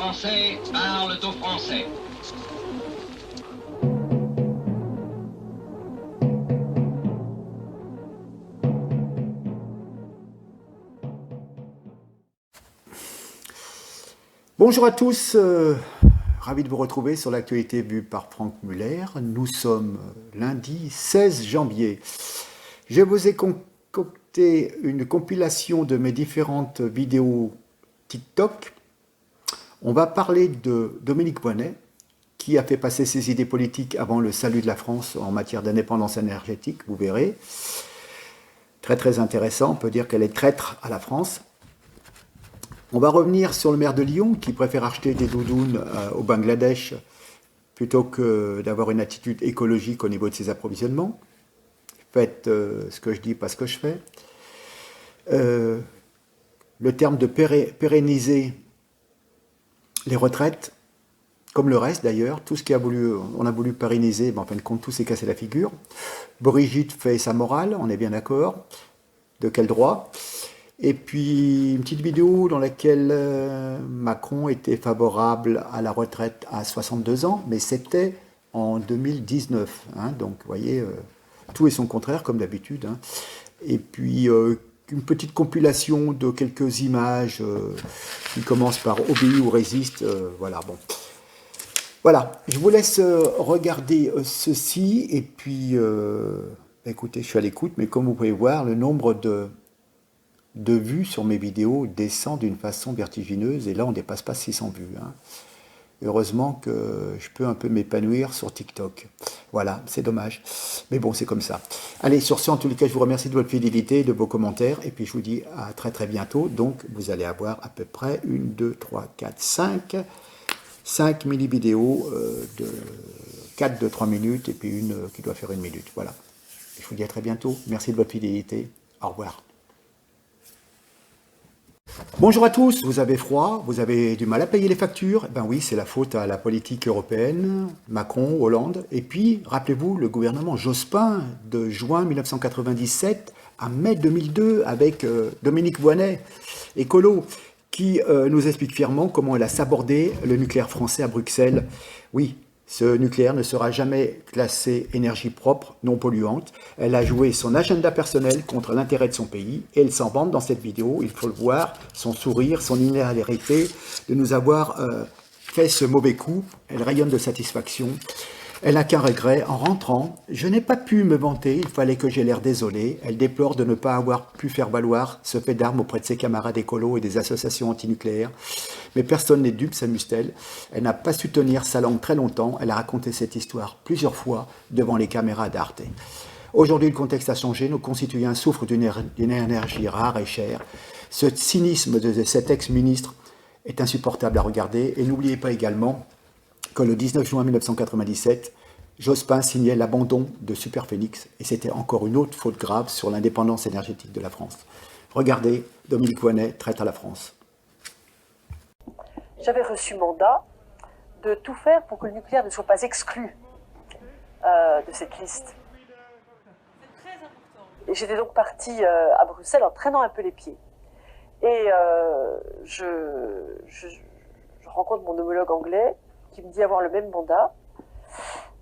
Français parlent aux Français. Bonjour à tous, ravi de vous retrouver sur l'actualité vue par Franck Muller. Nous sommes lundi 16 janvier. Je vous ai concocté une compilation de mes différentes vidéos TikTok. On va parler de Dominique Voynet, qui a fait passer ses idées politiques avant le salut de la France en matière d'indépendance énergétique, vous verrez. Très très intéressant, on peut dire qu'elle est traître à la France. On va revenir sur le maire de Lyon qui préfère acheter des doudounes au Bangladesh plutôt que d'avoir une attitude écologique au niveau de ses approvisionnements. Faites ce que je dis, pas ce que je fais. Le terme de pérenniser les retraites, comme le reste d'ailleurs, tout ce on a voulu pérenniser, en fin de compte, tout s'est cassé la figure. Brigitte fait sa morale, on est bien d'accord. De quel droit ? Et puis une petite vidéo dans laquelle Macron était favorable à la retraite à 62 ans, mais c'était en 2019. Donc vous voyez, tout est son contraire comme d'habitude. Et puis une petite compilation de quelques images qui commencent par obéis ou résiste. Voilà, bon. Voilà, je vous laisse regarder ceci. Et puis, écoutez, je suis à l'écoute, mais comme vous pouvez voir, le nombre de vues sur mes vidéos descend d'une façon vertigineuse, et là on ne dépasse pas 600 vues. Heureusement que je peux un peu m'épanouir sur TikTok. Voilà, c'est dommage. Mais bon, c'est comme ça. Allez, sur ce, en tous les cas, je vous remercie de votre fidélité, de vos commentaires, et puis je vous dis à très très bientôt. Donc, vous allez avoir à peu près 1, 2, 3, 4, 5 mini-vidéos de 4 de 3 minutes, et puis une qui doit faire 1 minute. Voilà. Je vous dis à très bientôt. Merci de votre fidélité. Au revoir. Bonjour à tous, vous avez froid, vous avez du mal à payer les factures, ben oui, c'est la faute à la politique européenne, Macron, Hollande, et puis, rappelez-vous, le gouvernement Jospin de juin 1997 à mai 2002 avec Dominique Voynet, écolo, qui nous explique fièrement comment elle a sabordé le nucléaire français à Bruxelles. Oui, ce nucléaire ne sera jamais classé énergie propre, non polluante. Elle a joué son agenda personnel contre l'intérêt de son pays et elle s'en vante dans cette vidéo. Il faut le voir, son sourire, son hilarité de nous avoir fait ce mauvais coup. Elle rayonne de satisfaction. Elle n'a qu'un regret. En rentrant, je n'ai pas pu me vanter, il fallait que j'aie l'air désolé. Elle déplore de ne pas avoir pu faire valoir ce fait d'armes auprès de ses camarades écolos et des associations antinucléaires. Mais personne n'est dupe, s'amuse-t-elle. Elle n'a pas su tenir sa langue très longtemps. Elle a raconté cette histoire plusieurs fois devant les caméras d'Arte. Aujourd'hui, le contexte a changé. Nos concitoyens souffrent d'une énergie rare et chère. Ce cynisme de cet ex-ministre est insupportable à regarder. Et n'oubliez pas également que le 19 juin 1997, Jospin signait l'abandon de Superphénix, et c'était encore une autre faute grave sur l'indépendance énergétique de la France. Regardez, Dominique Voynet traite à la France. J'avais reçu mandat de tout faire pour que le nucléaire ne soit pas exclu de cette liste. C'est très important. Et j'étais donc partie à Bruxelles en traînant un peu les pieds. Et je rencontre mon homologue anglais qui me dit avoir le même mandat.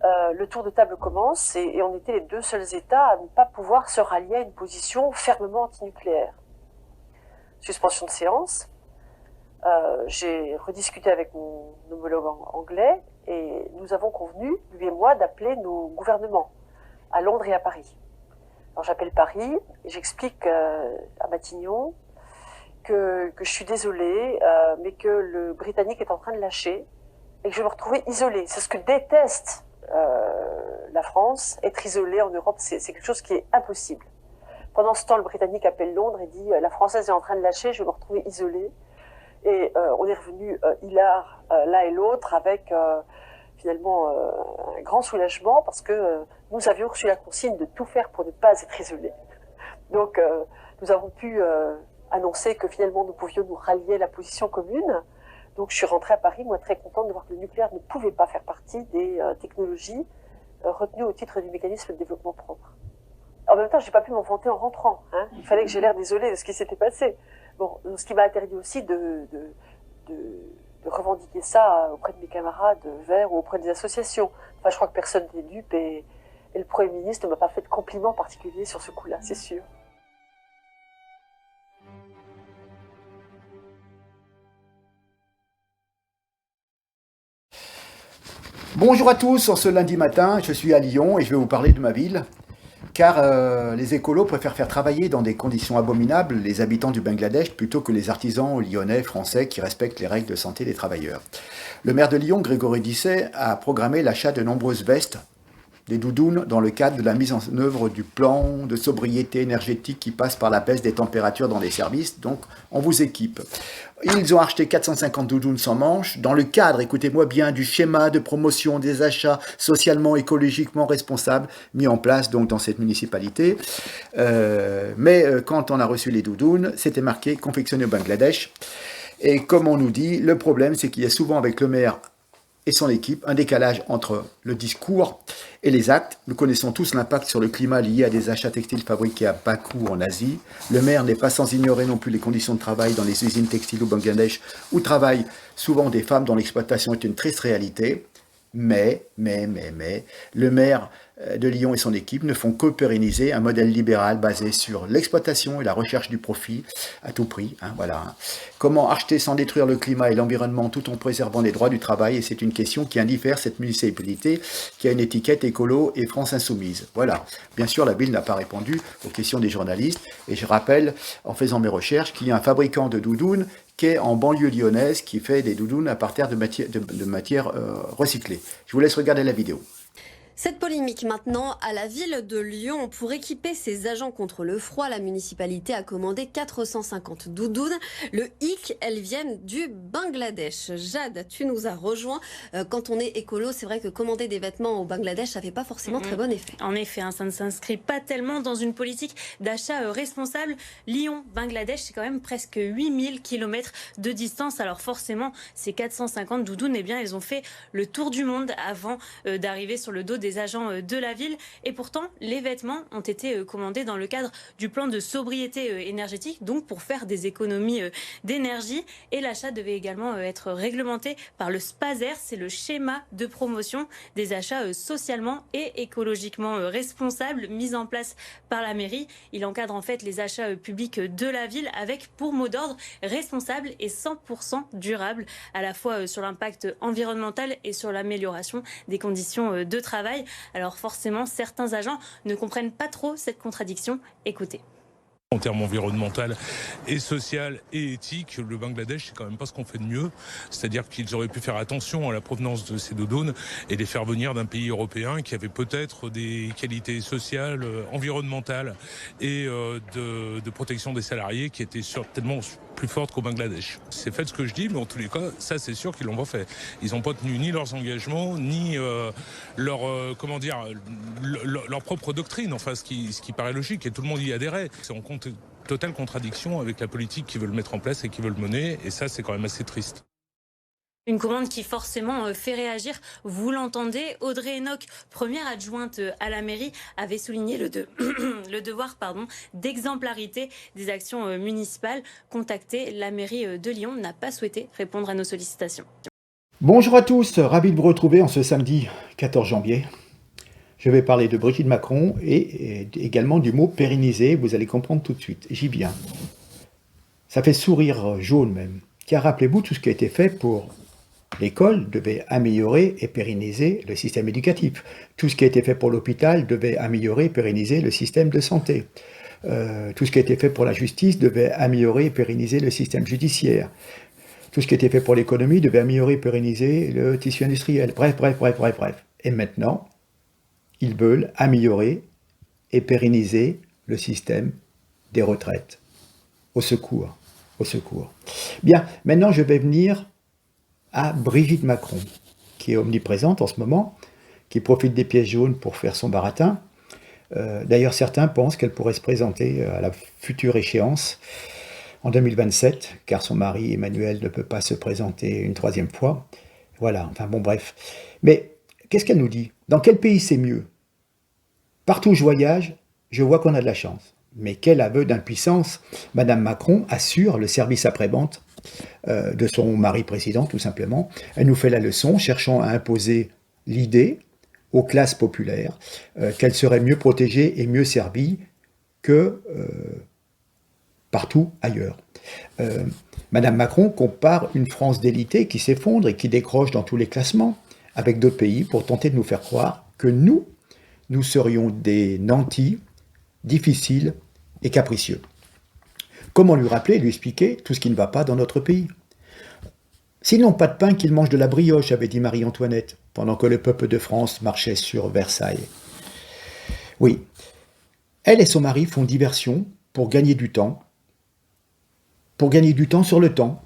Le tour de table commence et on était les deux seuls États à ne pas pouvoir se rallier à une position fermement antinucléaire. Suspension de séance. J'ai rediscuté avec mon homologue anglais et nous avons convenu, lui et moi, d'appeler nos gouvernements à Londres et à Paris. Alors j'appelle Paris et j'explique à Matignon que je suis désolée, mais que le Britannique est en train de lâcher et que je vais me retrouver isolée. C'est ce que déteste la France. Être isolée en Europe, c'est quelque chose qui est impossible. Pendant ce temps, le Britannique appelle Londres et dit la Française est en train de lâcher, je vais me retrouver isolée. Et on est revenu hilar l'un et l'autre avec finalement un grand soulagement parce que nous avions reçu la consigne de tout faire pour ne pas être isolés. Donc nous avons pu annoncer que finalement nous pouvions nous rallier à la position commune. Donc je suis rentrée à Paris, moi très contente de voir que le nucléaire ne pouvait pas faire partie des technologies retenues au titre du mécanisme de développement propre. En même temps, j'ai pas pu m'en vanter en rentrant. Il fallait que j'ai l'air désolée de ce qui s'était passé. Bon, ce qui m'a interdit aussi de revendiquer ça auprès de mes camarades verts ou auprès des associations. Enfin, je crois que personne n'est dupe et le Premier ministre ne m'a pas fait de compliment particulier sur ce coup-là, c'est sûr. Bonjour à tous, en ce lundi matin, je suis à Lyon et je vais vous parler de ma ville. Car les écolos préfèrent faire travailler dans des conditions abominables les habitants du Bangladesh plutôt que les artisans lyonnais, français qui respectent les règles de santé des travailleurs. Le maire de Lyon, Grégory Disset, a programmé l'achat de nombreuses vestes, des doudounes, dans le cadre de la mise en œuvre du plan de sobriété énergétique qui passe par la baisse des températures dans les services. Donc, on vous équipe. Ils ont acheté 450 doudounes sans manches dans le cadre, écoutez-moi bien, du schéma de promotion des achats socialement, écologiquement responsables mis en place donc dans cette municipalité. Mais quand on a reçu les doudounes, c'était marqué « confectionné au Bangladesh ». Et comme on nous dit, le problème, c'est qu'il y a souvent avec le maire et son équipe un décalage entre le discours et les actes. Nous connaissons tous l'impact sur le climat lié à des achats textiles fabriqués à bas coût en Asie. Le maire n'est pas sans ignorer non plus les conditions de travail dans les usines textiles au Bangladesh, où travaillent souvent des femmes dont l'exploitation est une triste réalité. Mais, le maire de Lyon et son équipe ne font que pérenniser un modèle libéral basé sur l'exploitation et la recherche du profit à tout prix. Voilà. Comment acheter sans détruire le climat et l'environnement tout en préservant les droits du travail? Et c'est une question qui indiffère cette municipalité qui a une étiquette écolo et France Insoumise. Voilà. Bien sûr, la ville n'a pas répondu aux questions des journalistes. Et je rappelle, en faisant mes recherches, qu'il y a un fabricant de doudounes qui est en banlieue lyonnaise, qui fait des doudounes à partir de matières recyclées. Je vous laisse regarder la vidéo. Cette polémique maintenant à la ville de Lyon. Pour équiper ses agents contre le froid, la municipalité a commandé 450 doudounes. Le hic, elles viennent du Bangladesh. Jade, tu nous as rejoint. Quand on est écolo, c'est vrai que commander des vêtements au Bangladesh, ça fait pas forcément très bon effet. En effet, ça ne s'inscrit pas tellement dans une politique d'achat responsable. Lyon, Bangladesh, c'est quand même presque 8000 km de distance. Alors forcément, ces 450 doudounes, eh bien, elles ont fait le tour du monde avant d'arriver sur le dos des agents de la ville. Et pourtant, les vêtements ont été commandés dans le cadre du plan de sobriété énergétique, donc pour faire des économies d'énergie. Et l'achat devait également être réglementé par le SPASER, c'est le schéma de promotion des achats socialement et écologiquement responsables mis en place par la mairie. Il encadre en fait les achats publics de la ville avec pour mot d'ordre responsable et 100% durable, à la fois sur l'impact environnemental et sur l'amélioration des conditions de travail. Alors forcément, certains agents ne comprennent pas trop cette contradiction. Écoutez. En termes environnemental et social et éthique, le Bangladesh, c'est quand même pas ce qu'on fait de mieux. C'est-à-dire qu'ils auraient pu faire attention à la provenance de ces doudounes et les faire venir d'un pays européen qui avait peut-être des qualités sociales, environnementales et de protection des salariés qui étaient certainement plus fortes qu'au Bangladesh. C'est fait ce que je dis, mais en tous les cas, ça c'est sûr qu'ils l'ont pas fait. Ils n'ont pas tenu ni leurs engagements, ni leur propre doctrine, enfin ce qui paraît logique, et tout le monde y adhérait. C'est en totale contradiction avec la politique qu'ils veulent mettre en place et qu'ils veulent mener, et ça c'est quand même assez triste. Une commande qui forcément fait réagir, vous l'entendez. Audrey Enoch, première adjointe à la mairie, avait souligné le devoir d'exemplarité des actions municipales. Contactée, la mairie de Lyon n'a pas souhaité répondre à nos sollicitations. Bonjour à tous, ravi de vous retrouver en ce samedi 14 janvier. Je vais parler de Brigitte Macron et également du mot pérenniser, vous allez comprendre tout de suite. J'y viens. Ça fait sourire jaune même. Car rappelez-vous, tout ce qui a été fait pour l'école devait améliorer et pérenniser le système éducatif. Tout ce qui a été fait pour l'hôpital devait améliorer et pérenniser le système de santé. Tout ce qui a été fait pour la justice devait améliorer et pérenniser le système judiciaire. Tout ce qui a été fait pour l'économie devait améliorer et pérenniser le tissu industriel. Bref. Et maintenant, ils veulent améliorer et pérenniser le système des retraites. Au secours. Bien, maintenant je vais venir à Brigitte Macron, qui est omniprésente en ce moment, qui profite des pièces jaunes pour faire son baratin. D'ailleurs, certains pensent qu'elle pourrait se présenter à la future échéance en 2027, car son mari Emmanuel ne peut pas se présenter une troisième fois. Voilà, enfin bon, bref. Mais qu'est-ce qu'elle nous dit? Dans quel pays c'est mieux? Partout où je voyage, je vois qu'on a de la chance. Mais quel aveu d'impuissance! Madame Macron assure le service après-vente de son mari président, tout simplement. Elle nous fait la leçon, cherchant à imposer l'idée aux classes populaires qu'elles seraient mieux protégées et mieux servies que partout ailleurs. Madame Macron compare une France délitée qui s'effondre et qui décroche dans tous les classements avec d'autres pays pour tenter de nous faire croire que nous serions des nantis, difficiles et capricieux. Comment lui rappeler et lui expliquer tout ce qui ne va pas dans notre pays? S'ils n'ont pas de pain, qu'ils mangent de la brioche, avait dit Marie-Antoinette, pendant que le peuple de France marchait sur Versailles. Oui, elle et son mari font diversion pour gagner du temps sur le temps,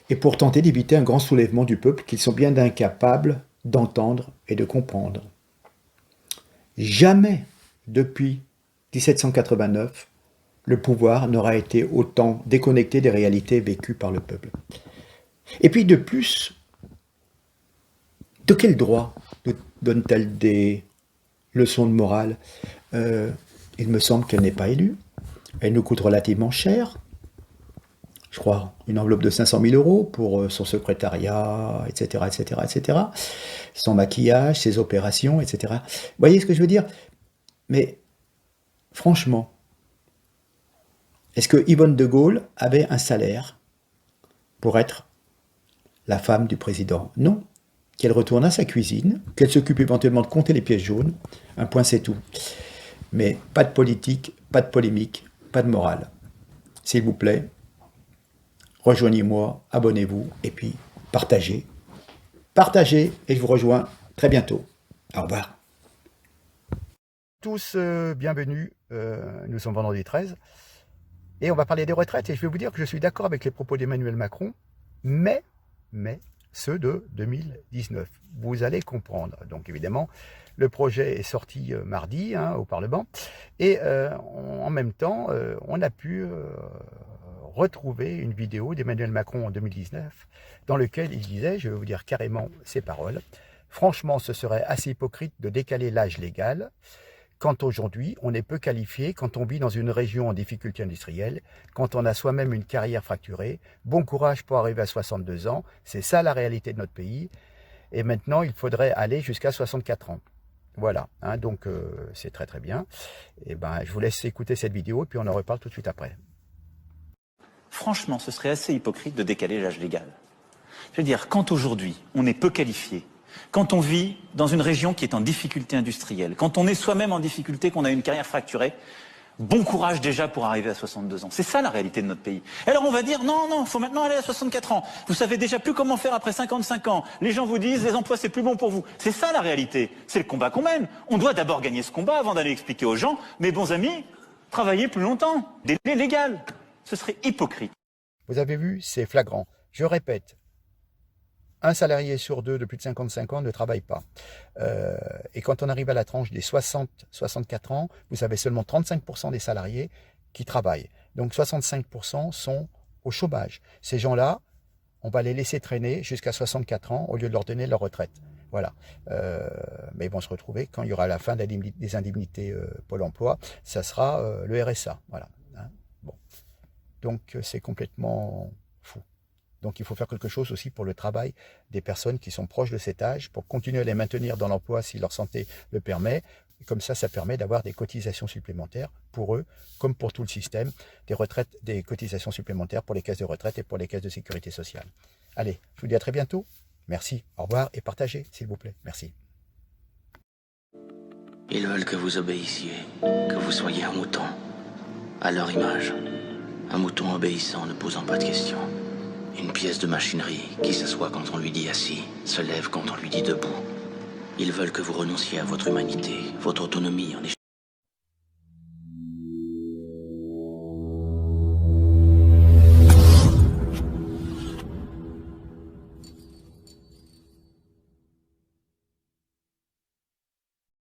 et pour tenter d'éviter un grand soulèvement du peuple qu'ils sont bien incapables d'entendre et de comprendre. Jamais, depuis 1789, le pouvoir n'aura été autant déconnecté des réalités vécues par le peuple. Et puis de plus, de quel droit nous donne-t-elle des leçons de morale? Il me semble qu'elle n'est pas élue. Elle nous coûte relativement cher. Je crois une enveloppe de 500 000 € pour son secrétariat, etc., etc., etc. Son maquillage, ses opérations, etc. Vous voyez ce que je veux dire? Mais franchement, est-ce que Yvonne de Gaulle avait un salaire pour être la femme du président? Non. Qu'elle retourne à sa cuisine, qu'elle s'occupe éventuellement de compter les pièces jaunes, un point c'est tout. Mais pas de politique, pas de polémique, pas de morale. S'il vous plaît, rejoignez-moi, abonnez-vous et puis partagez. Partagez et je vous rejoins très bientôt. Au revoir. Tous bienvenus, nous sommes vendredi 13. Et on va parler des retraites, et je vais vous dire que je suis d'accord avec les propos d'Emmanuel Macron, mais ceux de 2019. Vous allez comprendre. Donc évidemment, le projet est sorti mardi au Parlement, et en même temps, on a pu retrouver une vidéo d'Emmanuel Macron en 2019, dans lequel il disait, je vais vous dire carrément ces paroles, « Franchement, ce serait assez hypocrite de décaler l'âge légal, quand aujourd'hui, on est peu qualifié, quand on vit dans une région en difficulté industrielle, quand on a soi-même une carrière fracturée. Bon courage pour arriver à 62 ans, c'est ça la réalité de notre pays. Et maintenant, il faudrait aller jusqu'à 64 ans. » Voilà, donc c'est très très bien. Et je vous laisse écouter cette vidéo, et puis on en reparle tout de suite après. Franchement, ce serait assez hypocrite de décaler l'âge légal. Je veux dire, quand aujourd'hui, on est peu qualifié, quand on vit dans une région qui est en difficulté industrielle, quand on est soi-même en difficulté, qu'on a une carrière fracturée, bon courage déjà pour arriver à 62 ans. C'est ça la réalité de notre pays. Alors on va dire, non, il faut maintenant aller à 64 ans. Vous savez déjà plus comment faire après 55 ans. Les gens vous disent, les emplois c'est plus bon pour vous. C'est ça la réalité. C'est le combat qu'on mène. On doit d'abord gagner ce combat avant d'aller expliquer aux gens, mes bons amis, travaillez plus longtemps. Délai légal. Ce serait hypocrite. Vous avez vu, c'est flagrant. Je répète. Un salarié sur deux de plus de 55 ans ne travaille pas. Et quand on arrive à la tranche des 60-64 ans, vous avez seulement 35% des salariés qui travaillent. Donc 65% sont au chômage. Ces gens-là, on va les laisser traîner jusqu'à 64 ans au lieu de leur donner leur retraite. Voilà. Mais ils vont se retrouver, quand il y aura la fin des indemnités Pôle emploi, ça sera le RSA. Voilà. Bon. Donc c'est complètement fou. Donc il faut faire quelque chose aussi pour le travail des personnes qui sont proches de cet âge, pour continuer à les maintenir dans l'emploi si leur santé le permet. Et comme ça permet d'avoir des cotisations supplémentaires pour eux, comme pour tout le système, des retraites, des cotisations supplémentaires pour les caisses de retraite et pour les caisses de sécurité sociale. Allez, je vous dis à très bientôt. Merci, au revoir et partagez, s'il vous plaît. Merci. Ils veulent que vous obéissiez, que vous soyez un mouton, à leur image. Un mouton obéissant, ne posant pas de questions. Une pièce de machinerie qui s'assoit quand on lui dit assis, se lève quand on lui dit debout. Ils veulent que vous renonciez à votre humanité, votre autonomie en échange